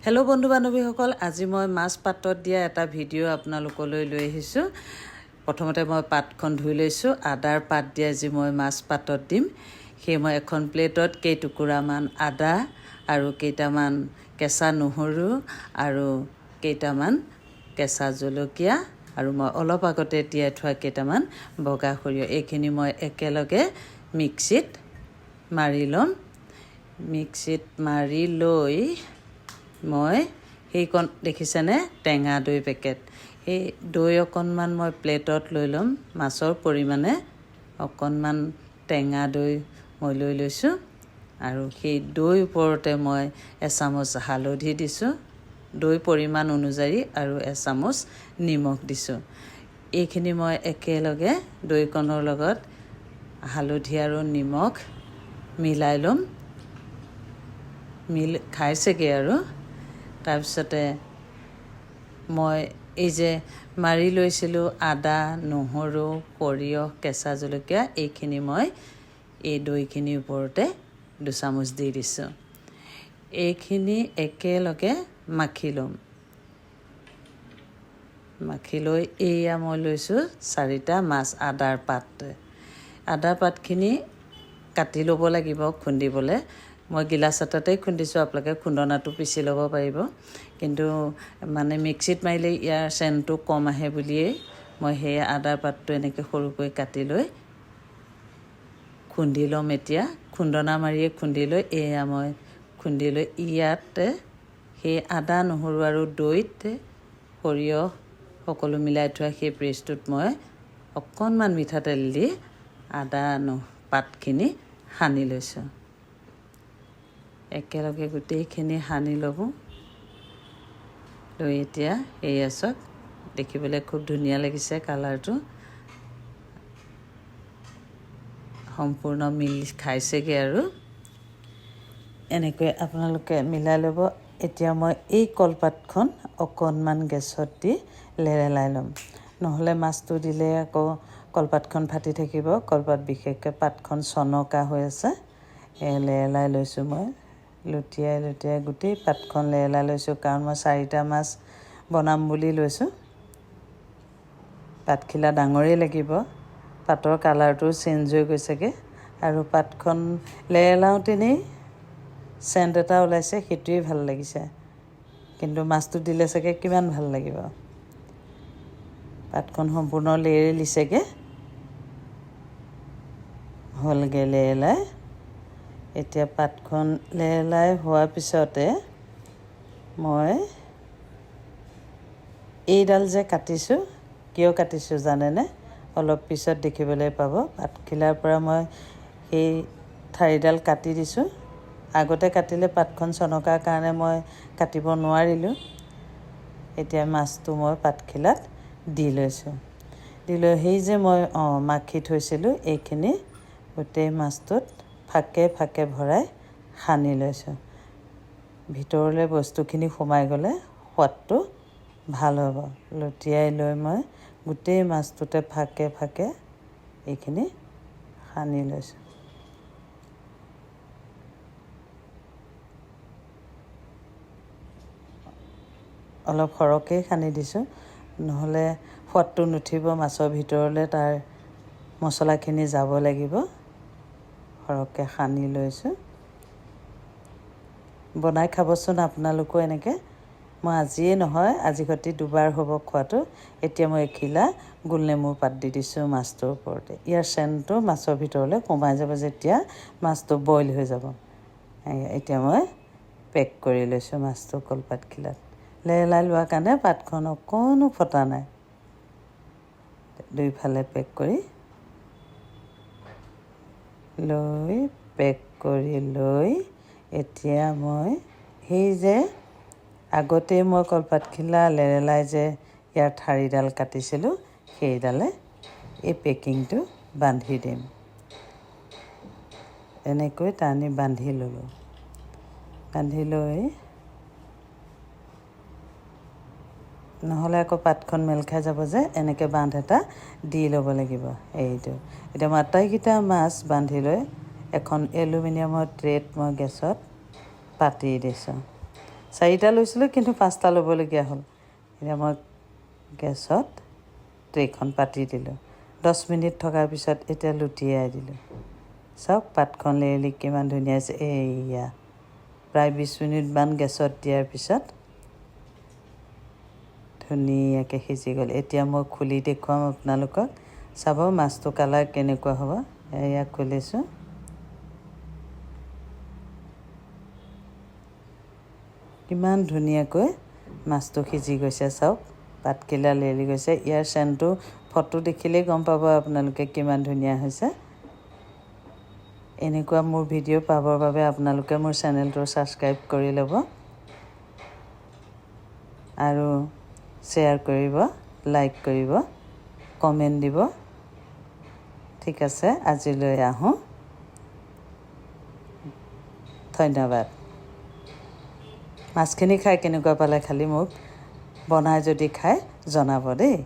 Hello' বন্ধু বান্ধৱীসকল, আজি মই মাছ পাতত দিয়া এটা ভিডিঅ' আপোনালোকলৈ লৈ আহিছোঁ। প্ৰথমতে মই পাতখন ধুই লৈছোঁ। আদাৰ পাত দিয়া যি মই মাছ পাতত দিম, সেই মই এখন প্লেটত কেইটুকুৰামান আদা আৰু কেইটামান কেঁচা নহৰু আৰু কেইটামান কেঁচা জলকীয়া আৰু মই অলপ আগতে তিয়াই থোৱা কেইটামান বগা সৰিয়হ, এইখিনি মই একেলগে মিক্সিত মাৰি ল'ম। মিক্সিত মাৰি লৈ মই সেইকণ দেখিছেনে, টেঙা দৈ পেকেট, সেই দৈ অকণমান মই প্লেটত লৈ ল'ম। মাছৰ পৰিমাণে অকণমান টেঙা দৈ মই লৈ লৈছোঁ আৰু সেই দৈ ওপৰতে মই এচামুচ হালধি দিছোঁ, দৈ পৰিমাণ অনুযায়ী, আৰু এচামুচ নিমখ দিছোঁ। এইখিনি মই একেলগে দৈকণৰ লগত হালধি আৰু নিমখ মিলাই ল'ম। খাইছেগৈ আৰু তাৰপিছতে মই এই যে মাৰি লৈছিলোঁ আদা, নহৰু, সৰিয়হ, কেঁচা জলকীয়া, এইখিনি মই এই দৈখিনিৰ ওপৰতে দুচামুচ দি দিছোঁ। এইখিনি একেলগে মাখি ল'ম। মাখি লৈ এয়া মই লৈছোঁ 4টা মাছ আদাৰ পাত। আদাৰ পাতখিনি কাটি ল'ব লাগিব খুন্দিবলৈ। মই গিলাচ এটাতেই খুন্দিছোঁ, আপোনালোকে খুন্দনাটো পিচি ল'ব পাৰিব, কিন্তু মানে মিক্সিত মাৰিলে ইয়াৰ চেণ্টটো কম আহে বুলিয়েই মই সেই আদাৰ পাতটো এনেকৈ সৰুকৈ কাটি লৈ খুন্দি ল'ম। এতিয়া খুন্দনা মাৰিয়ে খুন্দি লৈ এয়া মই খুন্দি লৈ ইয়াতে সেই আদা, নহৰু আৰু দৈত সৰিয়হ সকলো মিলাই থোৱা সেই পেষ্টটোত মই অকণমান মিঠাতেল দি আদা পাতখিনি সানি লৈছোঁ। একেলগে গোটেইখিনি সানি ল'ব লৈ এতিয়া এয়া চাওক, দেখিবলৈ খুব ধুনীয়া লাগিছে, কালাৰটো সম্পূৰ্ণ মিল খাইছেগৈ আৰু এনেকৈ আপোনালোকে মিলাই ল'ব। এতিয়া মই এই কলপাতখন অকণমান গেছত দি লেৰেলাই ল'ম, নহ'লে মাছটো দিলে আকৌ কলপাতখন ফাটি থাকিব। কলপাত বিশেষকৈ পাতখন চনকা হৈ আছে। লেৰেলাই লৈছোঁ মই, লুটিয়াই লুটিয়াই গোটেই পাতখন লেৰেলাই লৈছোঁ, কাৰণ মই 4টা মাছ বনাম বুলি লৈছোঁ। পাতখিলা ডাঙৰেই লাগিব, পাতৰ কালাৰটো চেঞ্জ হৈ গৈছেগৈ আৰু পাতখন লেৰেলাওঁতেনেই চেণ্ট এটা ওলাইছে, সেইটোৱেই ভাল লাগিছে, কিন্তু মাছটো দিলে চাগে কিমান ভাল লাগিব। পাতখন সম্পূৰ্ণ লেৰেলিছেগৈ, হ'লগৈ লেৰেলাই। এতিয়া পাতখন লেৰেলাই হোৱাৰ পিছতে মই এইডাল যে কাটিছোঁ, কিয় কাটিছোঁ জানেনে? অলপ পিছত দেখিবলৈ পাব। পাতখিলাৰ পৰা মই সেই ঠাৰিডাল কাটি দিছোঁ। আগতে কাটিলে পাতখন চনকাৰ কাৰণে মই কাটিব নোৱাৰিলোঁ। এতিয়া মাছটো মই পাতখিলাত দি লৈছোঁ। দি লৈ সেই যে মই মাখি থৈছিলোঁ, এইখিনি গোটেই মাছটোত ফাকে ফাকে ভৰাই সানি লৈছোঁ। ভিতৰলৈ বস্তুখিনি সোমাই গ'লে সোৱাদটো ভাল হ'ব। লুটিয়াই লৈ মই গোটেই মাছটোতে ফাকে ফাকে এইখিনি সানি লৈছোঁ। অলপ সৰহকৈ সানি দিছোঁ, নহ'লে সোৱাদটো নুঠিব মাছৰ ভিতৰলৈ, তাৰ মছলাখিনি যাব লাগিব। সৰহকৈ সানি লৈছোঁ। বনাই খাবচোন আপোনালোকো এনেকৈ। মই আজিয়ে নহয়, আজি সৈতে 2বাৰ হ'ব খোৱাটো। এতিয়া মই এখিলা গোলনেমুৰ পাত দি দিছোঁ মাছটোৰ ওপৰতে। ইয়াৰ চেণ্টটো মাছৰ ভিতৰলৈ সোমাই যাব যেতিয়া মাছটো বইল হৈ যাব। এতিয়া মই পেক কৰি লৈছোঁ মাছটো কলপাতখিলাত। লেৰেলাই লোৱাৰ কাৰণে পাতখন অকণো ফটা নাই। দুইফালে পেক কৰি লৈ এতিয়া মই সেই যে আগতেই মই কলপাতখিলা লেৰেলাই যে ইয়াৰ ঠাৰিডাল কাটিছিলোঁ, সেইডালে এই পেকিংটো বান্ধি দিম। এনেকৈ টানি বান্ধি ল'লোঁ। বান্ধি লৈ নহ'লে আকৌ পাতখন মেল খাই যাব যে, এনেকৈ বান্ধ এটা দি ল'ব লাগিব। এইটো এতিয়া মই আটাইকেইটা মাছ বান্ধি লৈ এখন এলুমিনিয়ামৰ ট্ৰেত মই গেছত পাতি দিছোঁ। 4টা লৈছিলোঁ কিন্তু 5টা ল'বলগীয়া হ'ল এতিয়া মই গেছত ট্ৰেখন পাতি দিলোঁ 10 মিনিট থকাৰ পিছত এতিয়া লুটিয়াই দিলোঁ চাওক পাতখন লেৰেলি কিমান ধুনীয়া হৈছে এইয়া প্ৰায় 20 মিনিটমান গেছত দিয়াৰ পিছত ধুনীয়াকৈ সিজি গ'ল এতিয়া মই খুলি দেখুৱাম আপোনালোকক চাব মাছটো কালাৰ কেনেকুৱা হ'ব এয়া খুলিছোঁ কিমান ধুনীয়াকৈ মাছটো সিজি গৈছে চাওক পাতকিলা লেৰেলি গৈছে ইয়াৰ চেণ্টটো ফটো দেখিলেই গম পাব আপোনালোকে কিমান ধুনীয়া হৈছে এনেকুৱা মোৰ ভিডিঅ' পাবৰ বাবে আপোনালোকে মোৰ চেনেলটো ছাবস্ক্ৰাইব কৰি ল'ব আৰু শ্বেয়াৰ কৰিব লাইক কৰিব কমেণ্ট দিব ঠিক আছে আজিলৈ আহোঁ ধন্যবাদ মাছখিনি খাই কেনেকুৱা পালে খালি মোক বনাই যদি খাই জনাব দেই